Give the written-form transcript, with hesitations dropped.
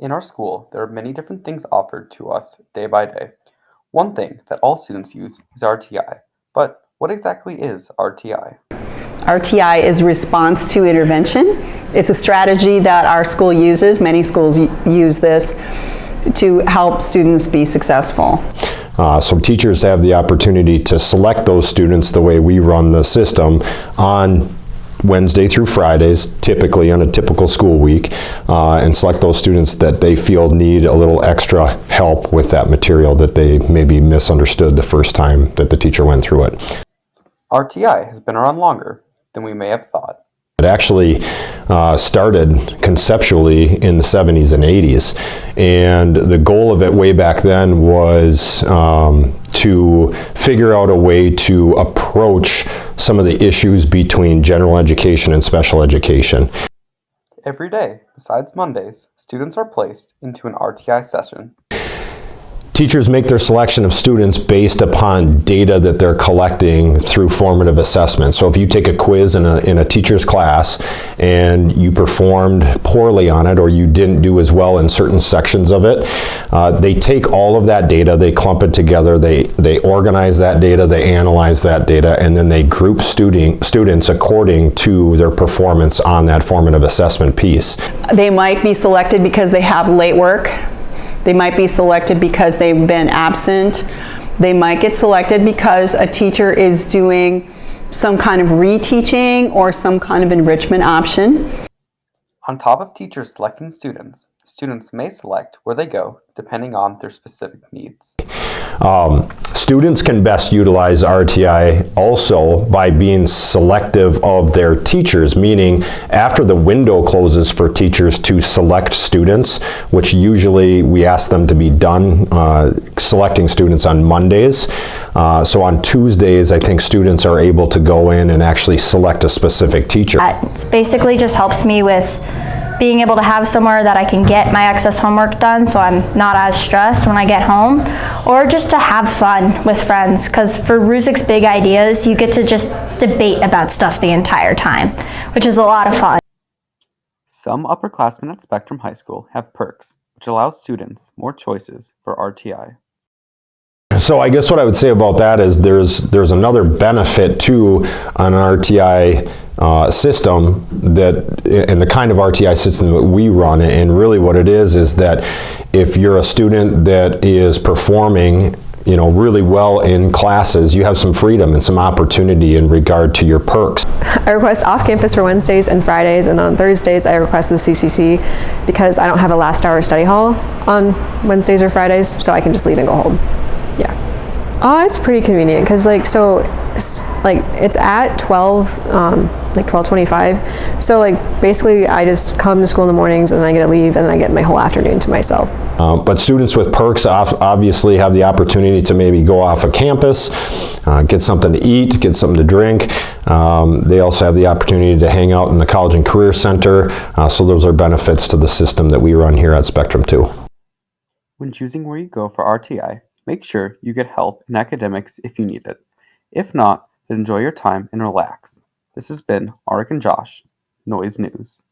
In our school, there are many different things offered to us day by day. One thing that all students use is RTI. But what exactly is RTI? RTI is response to intervention. It's a strategy that our school uses. Many schools use this to help students be successful. So teachers have the opportunity to select those students the way we run the system on Wednesday through Fridays, typically on a typical school week, and select those students that they feel need a little extra help with that material that they maybe misunderstood the first time that the teacher went through it. RTI has been around longer than we may have thought. It actually started conceptually in the 70s and 80s, and the goal of it way back then was to figure out a way to approach some of the issues between general education and special education. Every day, besides Mondays, students are placed into an RTI session. Teachers make their selection of students based upon data that they're collecting through formative assessment. So if you take a quiz in a teacher's class and you performed poorly on it or you didn't do as well in certain sections of it, they take all of that data, they clump it together, they organize that data, they analyze that data, and then they group students according to their performance on that formative assessment piece. They might be selected because they have late work. They might be selected because they've been absent. They might get selected because a teacher is doing some kind of reteaching or some kind of enrichment option. On top of teachers selecting students, students may select where they go depending on their specific needs. Students can best utilize RTI also by being selective of their teachers, meaning after the window closes for teachers to select students, which usually we ask them to be done selecting students on Mondays. So on Tuesdays, I think students are able to go in and actually select a specific teacher. It basically just helps me with being able to have somewhere that I can get my excess homework done so I'm not as stressed when I get home, or just to have fun with friends, because for Ruzik's Big Ideas, you get to just debate about stuff the entire time, which is a lot of fun. Some upperclassmen at Spectrum High School have perks, which allows students more choices for RTI. So I guess what I would say about that is there's another benefit to an RTI system and the kind of RTI system that we run, and really what it is that if you're a student that is performing really well in classes, you have some freedom and some opportunity in regard to your perks. I request off-campus for Wednesdays and Fridays, and on Thursdays I request the CCC because I don't have a last hour study hall on Wednesdays or Fridays, so I can just leave and go home. Yeah. Oh, it's pretty convenient because it's at 12:25. So basically I just come to school in the mornings and then I get to leave and then I get my whole afternoon to myself. But students with perks obviously have the opportunity to maybe go off of campus, get something to eat, get something to drink. They also have the opportunity to hang out in the College and Career Center. So those are benefits to the system that we run here at Spectrum 2. When choosing where you go for RTI, make sure you get help in academics if you need it. If not, then enjoy your time and relax. This has been Arik and Josh, Noise News.